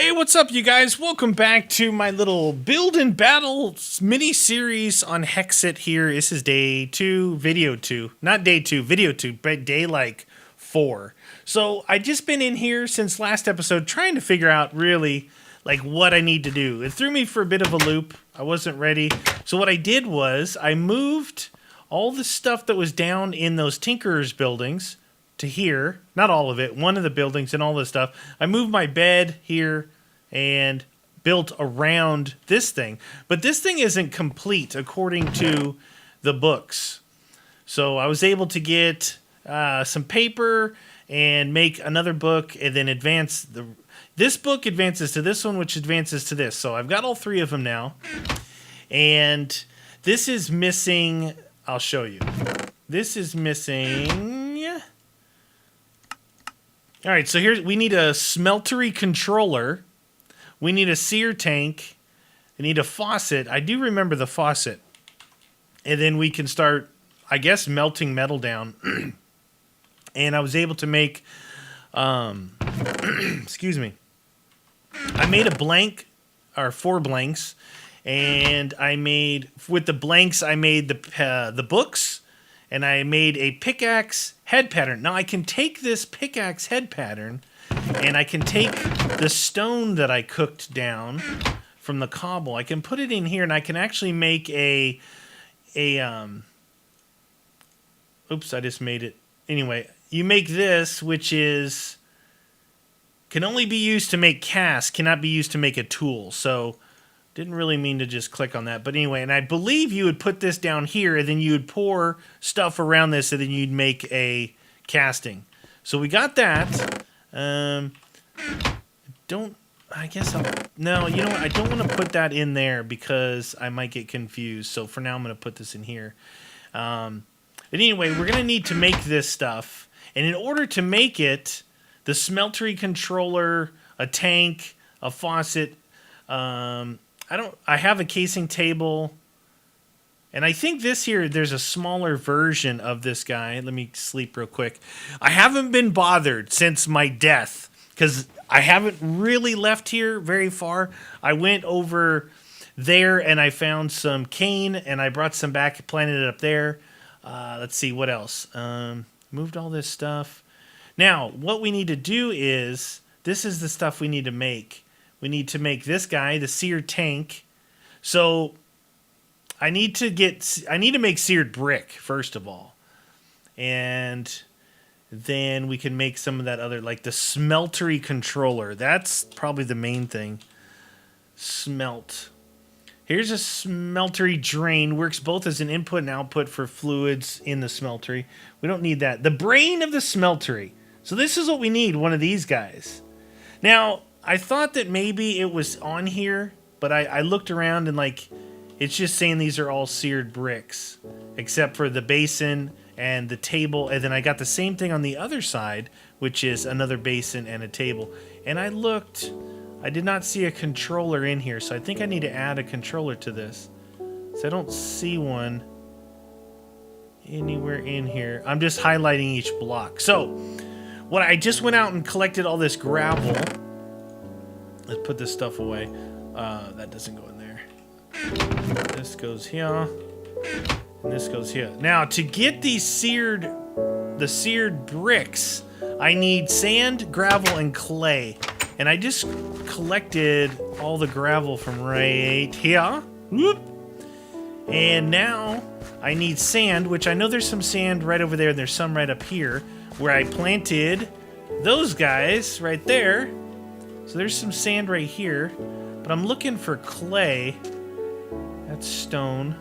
Hey, what's up, you guys? Welcome back to my little build and battle mini-series on Hexxit here. This is day 2, video 2. Not day 2, video 2, but day, 4. So, I just been in here since last episode trying to figure out, really, what I need to do. It threw me for a bit of a loop. I wasn't ready. So, what I did was, I moved all the stuff that was down in those Tinkerers buildings to here. Not all of it, one of the buildings and all this stuff. I moved my bed here and built around this thing. But this thing isn't complete according to the books. So I was able to get some paper and make another book and then advance this book advances to this one, which advances to this. So I've got all 3 of them now. And this is missing, I'll show you. This is missing. All right, so here we need a smeltery controller. We need a sear tank. I need a faucet. I do remember the faucet. And then we can start, I guess, melting metal down. And I was able to make, excuse me. I made a blank, or 4 blanks. And I made, with the blanks, I made the books. And I made a pickaxe head pattern. Now I can take this pickaxe head pattern and I can take the stone that I cooked down from the cobble. I can put it in here and I can actually make oops, I just made it. Anyway, you make this, which is, can only be used to make casts, cannot be used to make a tool. So, didn't really mean to just click on that. But anyway, and I believe you would put this down here, and then you would pour stuff around this, and then you'd make a casting. So we got that. No, you know what? I don't want to put that in there because I might get confused. So for now, I'm going to put this in here. But anyway, we're going to need to make this stuff. And in order to make it, the smeltery controller, a tank, a faucet, I have a casing table, and I think this here, there's a smaller version of this guy. Let me sleep real quick. I haven't been bothered since my death, because I haven't really left here very far. I went over there, and I found some cane, and I brought some back, planted it up there. Let's see, what else? Moved all this stuff. Now, what we need to do is, this is the stuff we need to make. We need to make this guy, the seared tank. So I need to make seared brick, first of all. And then we can make some of that other, like the smeltery controller. That's probably the main thing. Smelt. Here's a smeltery drain. Works both as an input and output for fluids in the smeltery. We don't need that. The brain of the smeltery. So this is what we need, one of these guys. Now, I thought that maybe it was on here, but I looked around and it's just saying these are all seared bricks, except for the basin and the table. And then I got the same thing on the other side, which is another basin and a table. And I looked, I did not see a controller in here, so I think I need to add a controller to this. So I don't see one anywhere in here. I'm just highlighting each block. So, what I just went out and collected all this gravel. Let's put this stuff away. That doesn't go in there. This goes here. And this goes here. Now, to get the seared bricks, I need sand, gravel, and clay. And I just collected all the gravel from right here. Whoop. And now I need sand, which I know there's some sand right over there, and there's some right up here, where I planted those guys right there. So there's some sand right here, but I'm looking for clay. That's stone.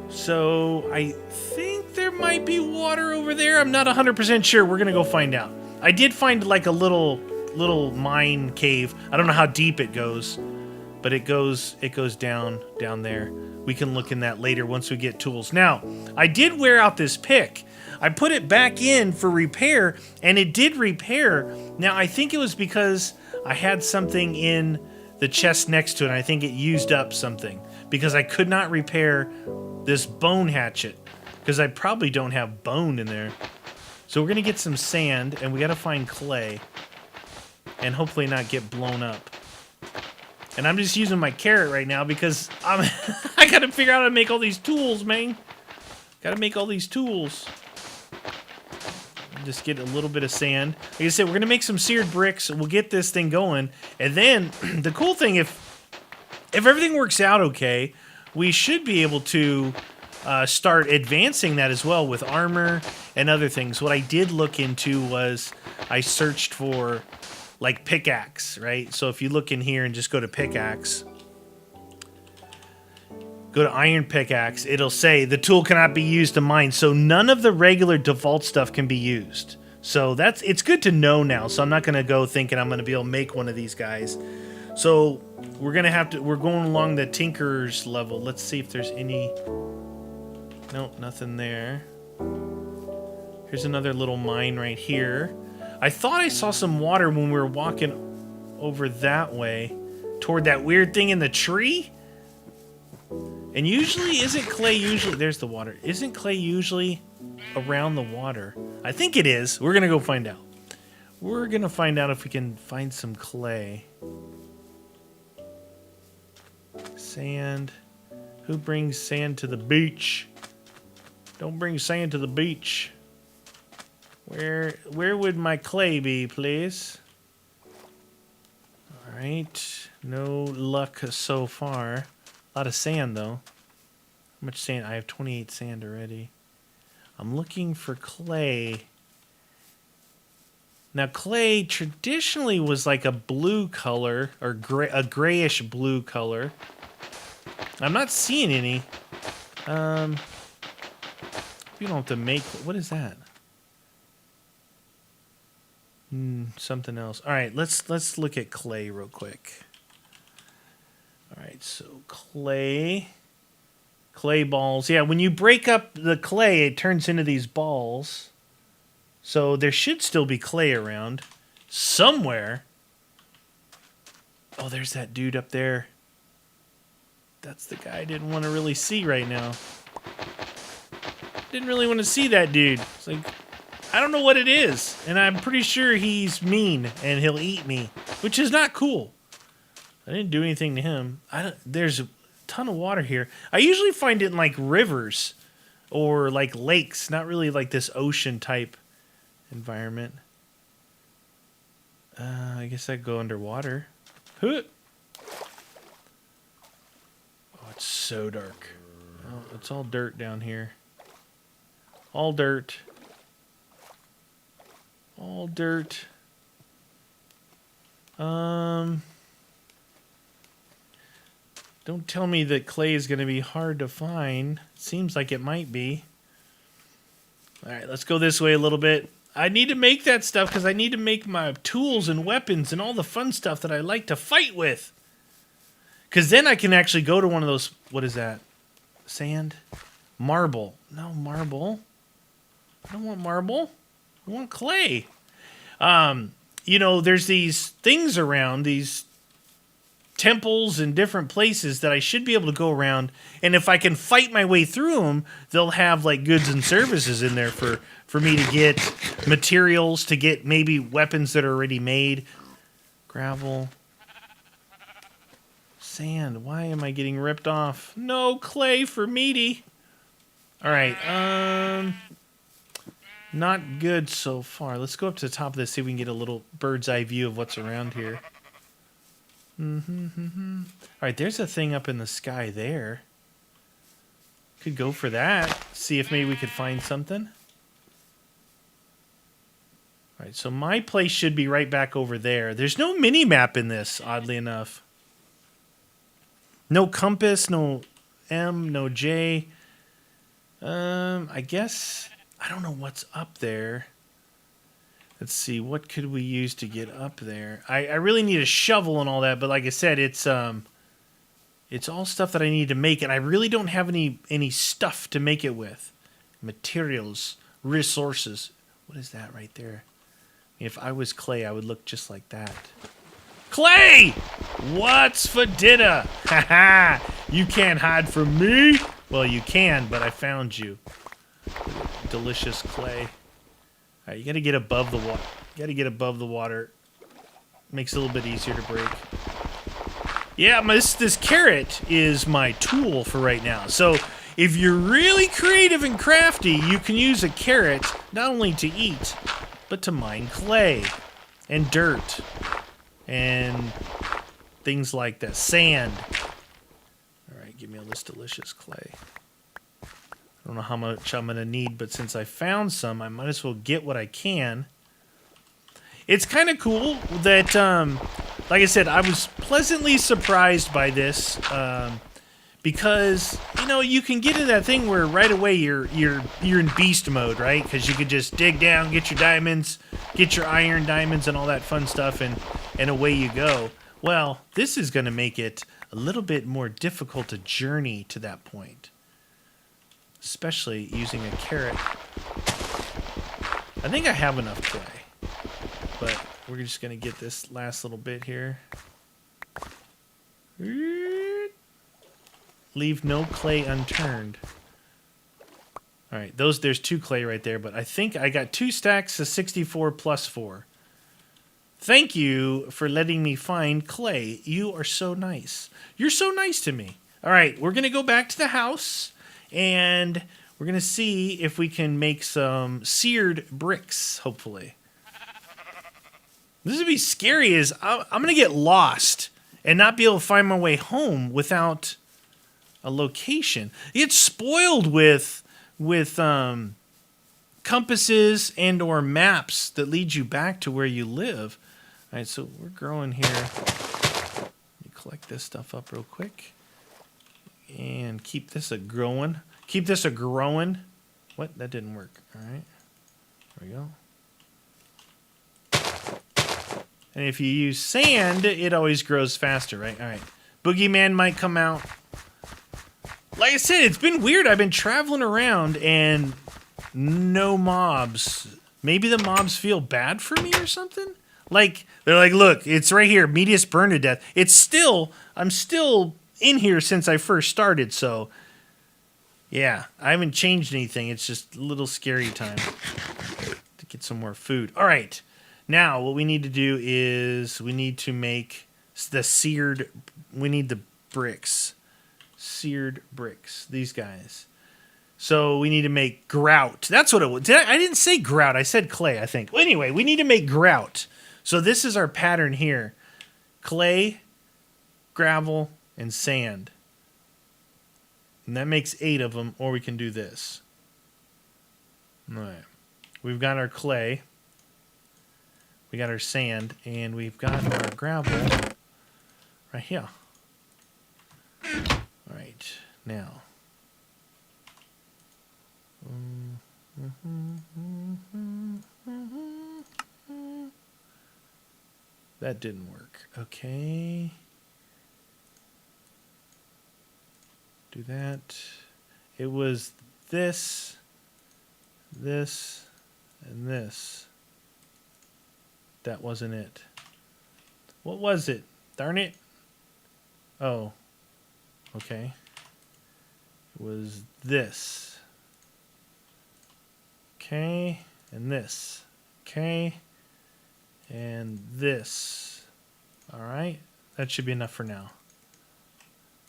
So I think there might be water over there. I'm not 100% sure. We're gonna go find out. I did find like a little mine cave. I don't know how deep it goes, but it goes down there. We can look in that later once we get tools. Now, I did wear out this pick. I put it back in for repair, and it did repair. Now, I think it was because I had something in the chest next to it, and I think it used up something, because I could not repair this bone hatchet, because I probably don't have bone in there. So we're going to get some sand, and we got to find clay. and hopefully not get blown up. And I'm just using my carrot right now because I gotta figure out how to make all these tools, man. Gotta make all these tools. Just get a little bit of sand. Like I said, we're gonna make some seared bricks. We'll get this thing going, and then the cool thing, if everything works out okay, we should be able to start advancing that as well with armor and other things. What I did look into was I searched for like pickaxe, right? So if you look in here and just go to pickaxe, go to iron pickaxe, it'll say the tool cannot be used to mine. So none of the regular default stuff can be used. So it's good to know now. So I'm not going to go thinking I'm going to be able to make one of these guys. So we're going along the tinker's level. Let's see if there's any. Nope, nothing there. Here's another little mine right here. I thought I saw some water when we were walking over that way toward that weird thing in the tree. And usually, isn't clay usually... There's the water. Isn't clay usually around the water? I think it is. We're going to go find out. We're going to find out if we can find some clay. Sand. Who brings sand to the beach? Don't bring sand to the beach. Where would my clay be, please? All right. No luck so far. A lot of sand, though. How much sand? I have 28 sand already. I'm looking for clay. Now, clay traditionally was like a blue color, or a grayish blue color. I'm not seeing any. You don't have to make... What is that? Something else. All right, let's look at clay real quick. All right, so clay balls. Yeah, when you break up the clay, it turns into these balls. So there should still be clay around somewhere. Oh, there's that dude up there. That's the guy I didn't want to really see right now. Didn't really want to see that dude. It's like, I don't know what it is, and I'm pretty sure he's mean and he'll eat me, which is not cool. I didn't do anything to him. There's a ton of water here. I usually find it in like rivers or like lakes, not really like this ocean type environment. I guess I'd go underwater. Huh. Oh, it's so dark. Oh, it's all dirt down here. All dirt. All dirt. Don't tell me that clay is going to be hard to find. Seems like it might be. All right, let's go this way a little bit. I need to make that stuff because I need to make my tools and weapons and all the fun stuff that I like to fight with. Because then I can actually go to one of those... What is that? Sand? Marble. No, marble. I don't want marble. I want clay. You know, there's these things around, these temples in different places that I should be able to go around, and if I can fight my way through them, they'll have like goods and services in there for me to get materials, to get maybe weapons that are already made. Gravel. Sand. Why am I getting ripped off? No clay for meaty. All right. Not good so far. Let's go up to the top of this, see if we can get a little bird's eye view of what's around here. All right, there's a thing up in the sky there. Could go for that. See if maybe we could find something. All right, so my place should be right back over there. There's no mini-map in this, oddly enough. No compass, no M, no J. I guess... I don't know what's up there. Let's see, what could we use to get up there? I really need a shovel and all that, but like I said, it's all stuff that I need to make, and I really don't have any stuff to make it with. Materials, resources. What is that right there? If I was clay, I would look just like that. Clay! What's for dinner? Haha! You can't hide from me? Well, you can, but I found you. Delicious clay. All right, you got to get above the water. You got to get above the water. Makes it a little bit easier to break. Yeah, this carrot is my tool for right now. So if you're really creative and crafty, you can use a carrot not only to eat, but to mine clay and dirt and things like that. Sand. All right, give me all this delicious clay. I don't know how much I'm going to need, but since I found some, I might as well get what I can. It's kind of cool that, like I said, I was pleasantly surprised by this because, you know, you can get in that thing where right away you're in beast mode, right? Because you could just dig down, get your diamonds, get your iron diamonds and all that fun stuff, and away you go. Well, this is going to make it a little bit more difficult to journey to that point, especially using a carrot. I think I have enough clay. But we're just going to get this last little bit here. Leave no clay unturned. All right, there's 2 clay right there, but I think I got 2 stacks of 64 plus 4. Thank you for letting me find clay. You are so nice. You're so nice to me. All right, we're going to go back to the house, and we're going to see if we can make some seared bricks, hopefully. This would be scary. I'm going to get lost and not be able to find my way home without a location. It's spoiled with compasses and or maps that lead you back to where you live. All right, so we're growing here. Let me collect this stuff up real quick and keep this a growing. Keep this a growing. What? That didn't work. All right, there we go. And if you use sand, it always grows faster, right? All right. Boogeyman might come out. Like I said, it's been weird. I've been traveling around and no mobs. Maybe the mobs feel bad for me or something? Like, they're like, look, it's right here. Medius burned to death. I'm still in here since I first started, so yeah, I haven't changed anything. It's just a little scary time to get some more food. All right. Now, what we need to do is we need to make we need the bricks. Seared bricks. These guys. So we need to make grout. That's what it was. I didn't say grout. I said clay, I think. Well, anyway, we need to make grout. So this is our pattern here. Clay, gravel, and sand. And that makes 8 of them, or we can do this. All right. We've got our clay. We got our sand, and we've got our gravel right here. All right, now. That didn't work. Okay. Do that. It was this, this, and this. That wasn't it. What was it? Darn it. Oh. Okay. It was this. Okay. And this. Okay. And this. Alright. That should be enough for now.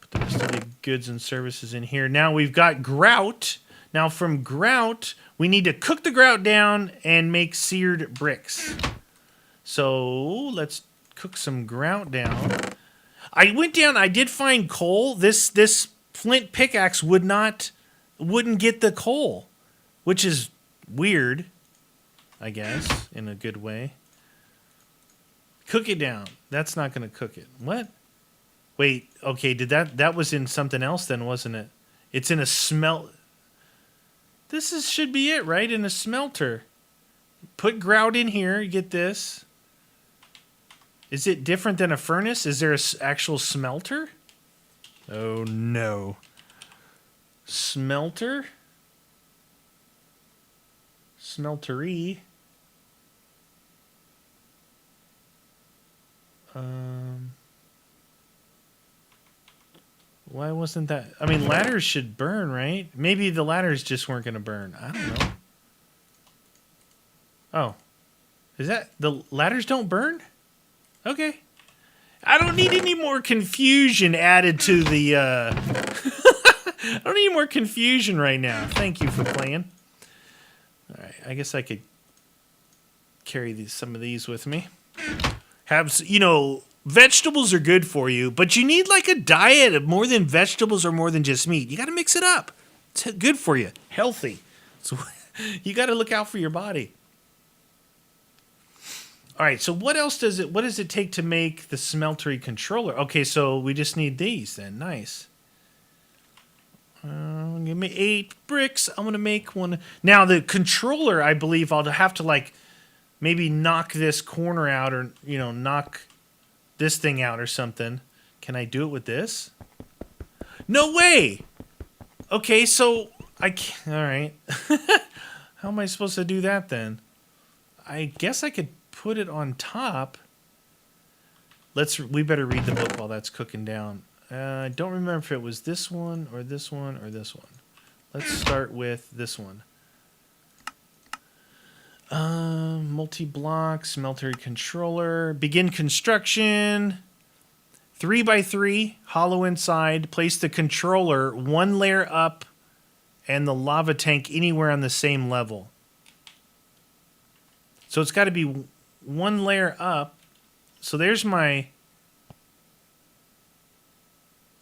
Put the rest of the goods and services in here. Now we've got grout. Now from grout, we need to cook the grout down and make seared bricks. So let's cook some grout down. I went down. I did find coal. This flint pickaxe wouldn't get the coal, which is weird, I guess, in a good way. Cook it down. That's not going to cook it. What? Wait. Okay. That was in something else then, wasn't it? It's in a This should be it, right? In a smelter. Put grout in here. You get this. Is it different than a furnace? Is there an actual smelter? Oh, no. Smelter? Smeltery? Why wasn't that? I mean, ladders should burn, right? Maybe the ladders just weren't going to burn. I don't know. Oh. Is that... The ladders don't burn? Okay. I don't need any more confusion added to the, I don't need more confusion right now. Thank you for playing. All right, I guess I could carry some of these with me. Vegetables are good for you, but you need like a diet of more than vegetables or more than just meat. You got to mix it up. It's good for you. Healthy. So you got to look out for your body. All right, so what does it take to make the smeltery controller? Okay, so we just need these then. Nice. Give me 8 bricks. I'm going to make one. Now, the controller, I believe I'll have to, like, maybe knock this corner out or, knock this thing out or something. Can I do it with this? No way! Okay, so I can't. All right. How am I supposed to do that then? I guess I could put it on top. We better read the book while that's cooking down. I don't remember if it was this one or this one or this one. Let's start with this one. Multi-block, smeltery controller. Begin construction. 3x3, hollow inside. Place the controller 1 layer up and the lava tank anywhere on the same level. So it's got to be 1 layer up. So there's my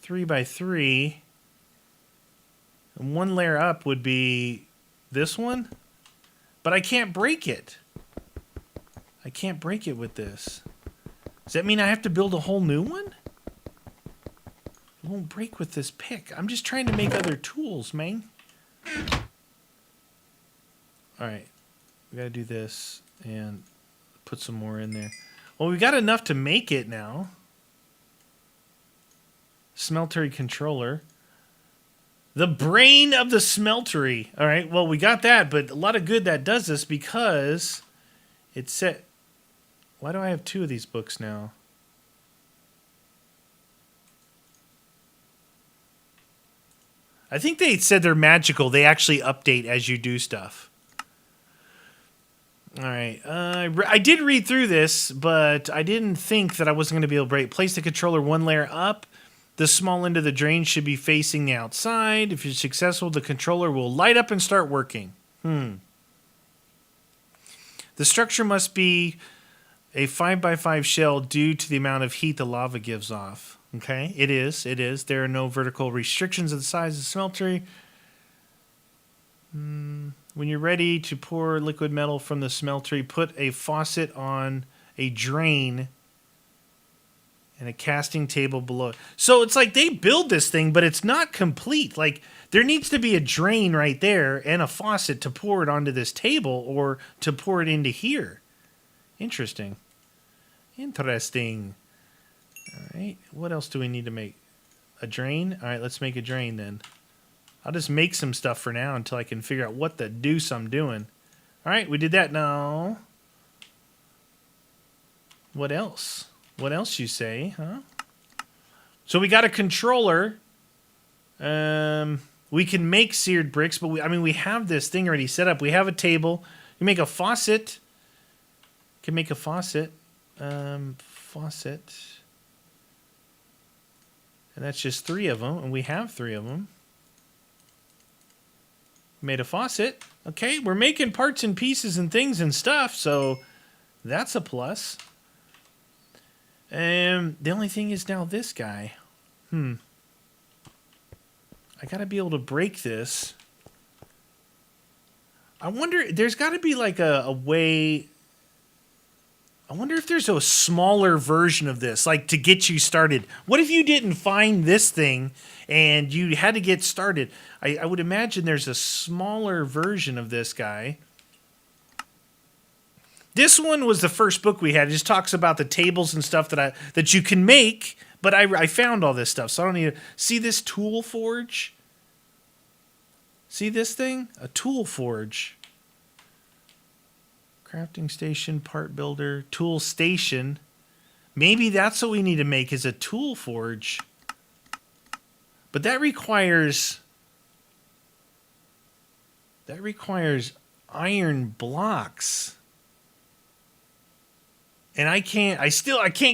3x3. And 1 layer up would be this one. But I can't break it. I can't break it with this. Does that mean I have to build a whole new one? It won't break with this pick. I'm just trying to make other tools, man. Alright. We gotta do this and put some more in there. Well, we got enough to make it now. Smeltery controller. The brain of the smeltery. All right, well, we got that, but a lot of good that does this because it said... Why do I have 2 of these books now? I think they said they're magical. They actually update as you do stuff. All right. I did read through this, but I didn't think that I wasn't going to be able to break. Place the controller 1 layer up. The small end of the drain should be facing the outside. If you're successful, the controller will light up and start working. The structure must be a 5x5 shell due to the amount of heat the lava gives off. Okay, it is. There are no vertical restrictions of the size of the smeltery. When you're ready to pour liquid metal from the smeltery, put a faucet on a drain and a casting table below. So it's like they build this thing, but it's not complete. Like there needs to be a drain right there and a faucet to pour it onto this table or to pour it into here. Interesting. All right, what else do we need to make? A drain? All right, let's make a drain then. I'll just make some stuff for now until I can figure out what the deuce I'm doing. All right, we did that. Now, what else? What else you say, huh? So we got a controller. We can make seared bricks, but we have this thing already set up. We have a table. You make a faucet. Can make a faucet. Faucet. And that's just 3 of them, and we have 3 of them. Made a faucet. Okay, we're making parts and pieces and things and stuff, so that's a plus. And the only thing is now this guy. I gotta be able to break this. I wonder, there's gotta be like a way... I wonder if there's a smaller version of this, like to get you started. What if you didn't find this thing and you had to get started? I would imagine there's a smaller version of this guy. This one was the first book we had. It just talks about the tables and stuff that you can make, but I found all this stuff, so I don't need to... See this tool forge? See this thing? A tool forge. Crafting station, part builder, tool station. Maybe that's what we need to make is a tool forge. But that requires iron blocks. And I can't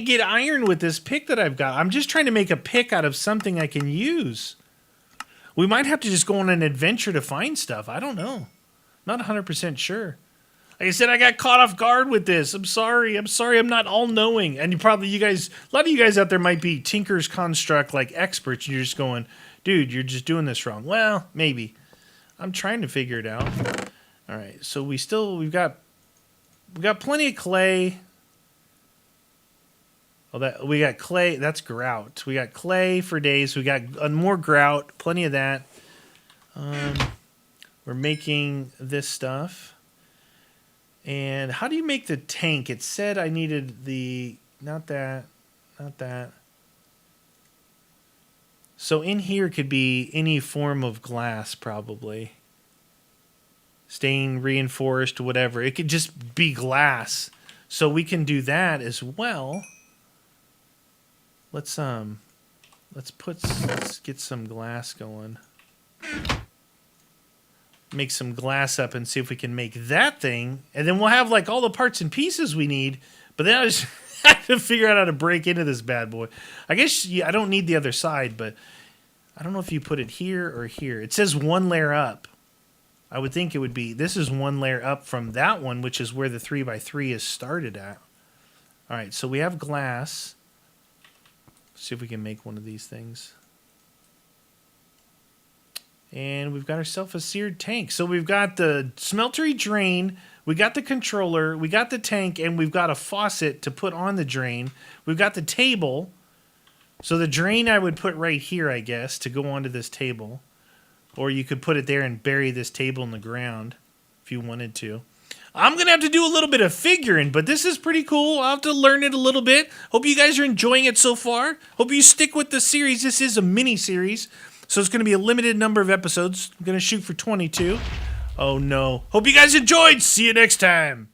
get iron with this pick that I've got. I'm just trying to make a pick out of something I can use. We might have to just go on an adventure to find stuff. I don't know. Not 100% sure. Like I said, I got caught off guard with this. I'm sorry. I'm not all-knowing. And a lot of you guys out there might be Tinker's Construct like experts. And you're just going, dude, you're just doing this wrong. Well, maybe. I'm trying to figure it out. All right. So we've got plenty of clay. Oh, we got clay. That's grout. We got clay for days. We got more grout. Plenty of that. We're making this stuff. And how do you make the tank? It said I needed not that. So in here could be any form of glass, probably. Stained, reinforced, whatever. It could just be glass. So we can do that as well. Let's get some glass going. Make some glass up and see if we can make that thing, and then we'll have like all the parts and pieces we need. But then I just have to figure out how to break into this bad boy. I guess I don't need the other side, but I don't know if you put it here or here. It says one layer up. I would think it would be, this is one layer up from that one, which is where the 3x3 is started at. All right, so we have glass. Let's see if we can make one of these things. And we've got ourselves a seared tank. So we've got the smeltery drain, we got the controller, we got the tank, and we've got a faucet to put on the drain. We've got the table. So the drain I would put right here, I guess, to go onto this table. Or you could put it there and bury this table in the ground if you wanted to. I'm going to have to do a little bit of figuring, but this is pretty cool. I'll have to learn it a little bit. Hope you guys are enjoying it so far. Hope you stick with the series. This is a mini-series. So it's going to be a limited number of episodes. I'm going to shoot for 22. Oh, no. Hope you guys enjoyed. See you next time.